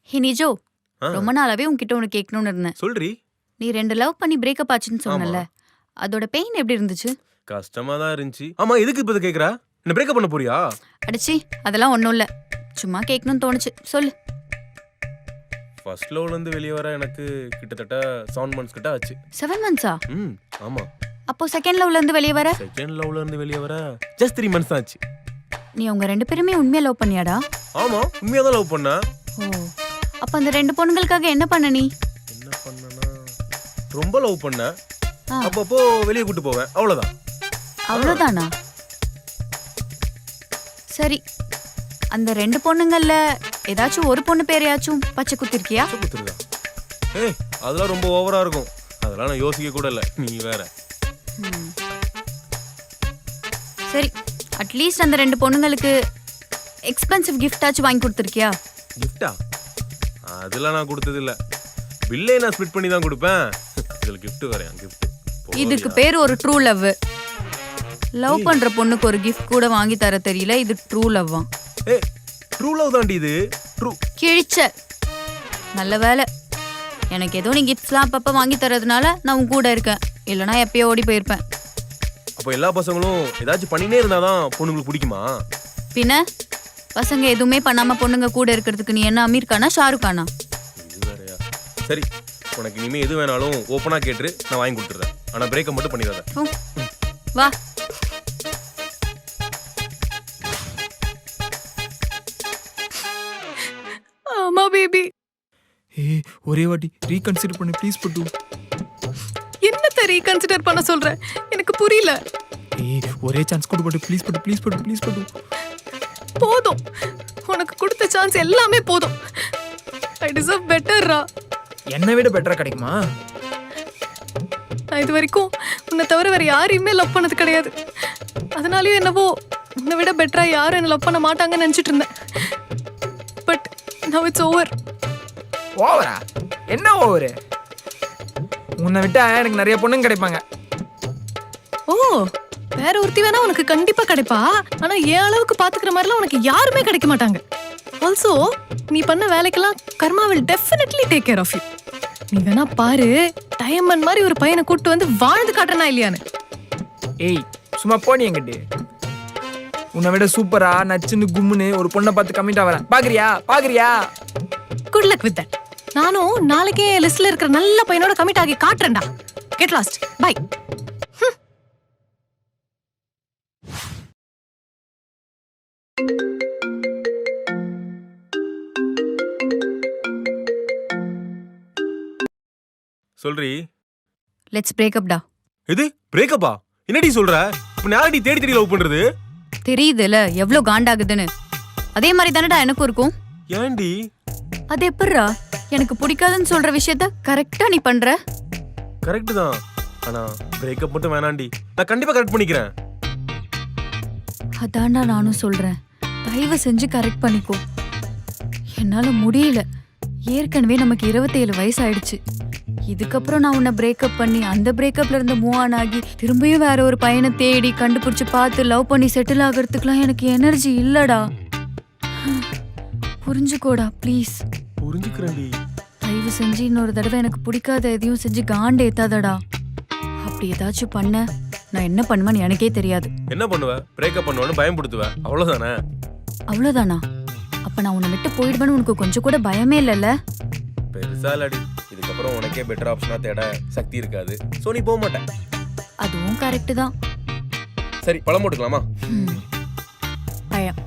ஹே நிஜோ, ஆ, ரொம்ப நாளாவே உன்கிட்ட ஒன்று கேட்கணும்னு இருந்தேன். சொல்றி. நீ 2 லவ் பண்ணி பிரேக்கப் ஆச்சுன்னு ஆமா, சொன்னல, அதோட பெயின் எப்படி இருந்துச்சு? கஷ்டமா தான் இருந்துச்சு. ஆமா, எதுக்கு இப்ப இதை கேக்குறா? என்ன பிரேக்கப் பண்ண போறியா? அடிச்சி, அதெல்லாம் ஒன்றும் இல்லை. சும்மா கேட்கணும்னு தோணுச்சு, சொல்லு. ஃபர்ஸ்ட் லவ்ல இருந்து வெளியே வர எனக்கு கிட்டத்தட்ட 7 months கிட்ட ஆச்சு. 7 monthsா? ஆமா. அப்போ செகண்ட் லவ்ல இருந்து வெளியே வர? செகண்ட் லவ்ல இருந்து வெளியே வர ஜஸ்ட் 3 months தான் ஆச்சு. நீ அவங்க 2 பேருமே உண்மையா லவ் பண்ணியாடா? ஆமா, உண்மையா தான் லவ் பண்ண. ஓ, அப்போ அந்த 2 பொண்ணுங்களுக்காக என்ன பண்ண நீ? என்ன பண்ணனா, ரொம்ப லவ் பண்ண. ஆ, அப்பப்போ வெளியே கூட்டு போவேன், அவ்வளவுதான். அவ்வளோதானா? சரி, அந்த 2 பொண்ணுங்கள்ல ஏதாச்சும் ஒரு பொண்ணு பேரையாச்சும் பச்சை குத்திருக்கியா? குத்துருதா? ஏய், அதெல்லாம் ரொம்ப ஓவரா இருக்கும். அதெல்லாம் நான் யோசிக்க கூட இல்ல, நீ வேற. ம். சரி, அட்லீஸ்ட் அந்த 2 பொண்ணுங்களுக்கு எக்ஸ்பென்சிவ் கிஃப்டாச்சும் வாங்கி கொடுத்துருக்கியா? கிஃப்டா? அதெல்லாம் நான் கொடுத்தது இல்ல. பில்லே நான் ஸ்பிட் பண்ணி தான் கொடுப்பேன். இதுல gift வேறயா? gift இதுக்கு பேர் ஒரு ட்ரூ லவ். லவ் பண்ற பொண்ணுக்கு ஒரு கிஃப்ட் கூட வாங்கி தர தெரியல, இது ட்ரூ லவ்வா? ஏய், ட்ரூ லவ் தாண்டி இது. ட்ரூ. கிழிச்ச. நல்ல வேலை, எனக்கு ஏதோ நீ கிஃப்ட்ஸ்லாம் அப்பப்போ வாங்கி தரதுனால நான் உன் கூட இருக்கேன், இல்லைனா எப்பயோ ஓடி போயிருப்பேன். அப்போ எல்லா பசங்களும் ஏதாச்சும் பண்ணினே இருந்தாதான் பொண்ணுங்களுக்கு பிடிக்குமா? பின்ன பசங்க எதுவுமே பண்ணாம பொண்ணுங்க கூட இருக்கிறதுக்கு நீ என்ன அமீர் கானா ஷாருக் கானா? இது வேறயா? சரி, உனக்கு இனிமே எது வேணாலும் ஓப்பனா கேட்டு நான் வாங்கி கொடுத்துறேன். ஆனா பிரேக்கப் மட்டும் பண்ணிடாத. ஹம், வா. ஆமா பேபி. ஏய் ஒரே வாட்டி ரீகன்சிடர் பண்ணு ப்ளீஸ் பட்டு. என்னத்த ரீகன்சிடர் பண்ண சொல்ற? எனக்கு புரியல. ஏய் ஒரே சான்ஸ் கொடு பட்டு ப்ளீஸ் பட்டு ப்ளீஸ் பட்டு ப்ளீஸ் பட்டு. போதும், உனக்கு கொடுத்த சான்ஸ் எல்லாமே போதும். ஐ டிசர்வ் பெட்டர்ரா. என்னை விட பெட்டரா கிடைக்குமா? நான் இது வரைக்கும் உன்னை தவிர வேற யாரையுமே லவ் பண்ணது கிடையாது. அதனாலயும் என்னவோ உன்னை விட பெட்டரா யாரும் என்ன லவ் பண்ண மாட்டாங்கன்னு நினைச்சிட்டு இருந்தேன். But now it's over. ஓவரா? என்ன ஓவரு? உன்னை விட்டா எனக்கு நிறைய பொண்ணுங்க கிடைப்பாங்க. ஓ, வேற ஒருத்தி வேணா உனக்கு கண்டிப்பா கிடைப்பா. ஆனா என் அளவுக்கு பாத்துக்கிற மாதிரிலாம் உனக்கு யாருமே கிடைக்க மாட்டாங்க. ஆல்சோ நீ பண்ண வேலைக்கெல்லாம் கர்மா will definitely take care of you. நீ வேணா பாரு, டைமண்ட் மாதிரி ஒரு பையனை கூட்டு வந்து வாழ்ந்து காட்டுறனா இல்லையான்னு. ஏய் சும்மா போனி என்கிட்ட. உன்னை விட சூப்பரா நச்சுன்னு கும்முன்னு ஒரு பொண்ணை பார்த்து கம்மிட்டா வரேன். பாக்குறியா பாக்குறியா? Good luck with that. நானும் நாளைக்கே லிஸ்ட்ல இருக்கிற நல்ல பையனோட கமிட் ஆகி காட்டுறேன்டா. Get lost. பை. சொல்றி. லெட்ஸ் பிரேக்கப் டா. இது பிரேக்கப்பா? என்னடி சொல்ற? இப்ப யாரடி தேடி தேடி லவ் பண்றது? தெரியுதுல எவ்வளோ காண்டாகுதுன்னு. அதே மாதிரி தானடா எனக்கும் இருக்கும். ஏன்டி? அது எப்படிரா எனக்கு பிடிக்காதுன்னு சொல்ற விஷயத்த கரெக்டா நீ பண்ற? கரெக்ட் தான். ஆனா பிரேக்கப் மட்டும் வேணாண்டி. நான் கண்டிப்பா கரெக்ட் பண்ணிக்கிறேன். அதான்டா நானும் சொல்றேன், தயவு செஞ்சு கரெக்ட் பண்ணிக்கோ. என்னால முடியல. ஏற்கனவே நமக்கு 27 வயசு ஆயிடுச்சு. இதுக்கப்புறம் நான் உன்னை பிரேக்கப் பண்ணி அந்த பிரேக்கப்ல இருந்து மூவ் ஆன் ஆகி திரும்பியும் வேற ஒரு பையனை தேடி கண்டுபிடிச்சு பார்த்து லவ் பண்ணி செட்டில் ஆகிறதுக்குலாம் எனக்கு எனர்ஜி இல்லடா. புரிஞ்சுக்கோடா ப்ளீஸ். புரிஞ்சுக்கிறேன்டி. தயவு செஞ்சு இன்னொரு தடவை எனக்கு பிடிக்காத எதையும் செஞ்சு காண்டு ஏத்தாதடா. அப்படி ஏதாச்சும் பண்ண நான் என்ன பண்ணுவேன்னு எனக்கே தெரியாது. என்ன பண்ணுவ? பிரேக்கப் பண்ணுவேன்னு பயன்படுத்துவேன், அவ்வளவுதானே? அவ்வளோதானா? அப்ப நான் உன்னை விட்டு போயிடுவேன்னு உனக்கு கொஞ்சம் கூட பயமே இல்லைல்ல? பெருசா இல்லடி. இதுக்கப்புறம் உனக்கே பெட்டர் ஆப்ஷனா தேட சக்தி இருக்காது. சோ நீ போக மாட்டேன். அதுவும் கரெக்டு தான். சரி, பழம் போட்டுக்கலாமா? பழம்.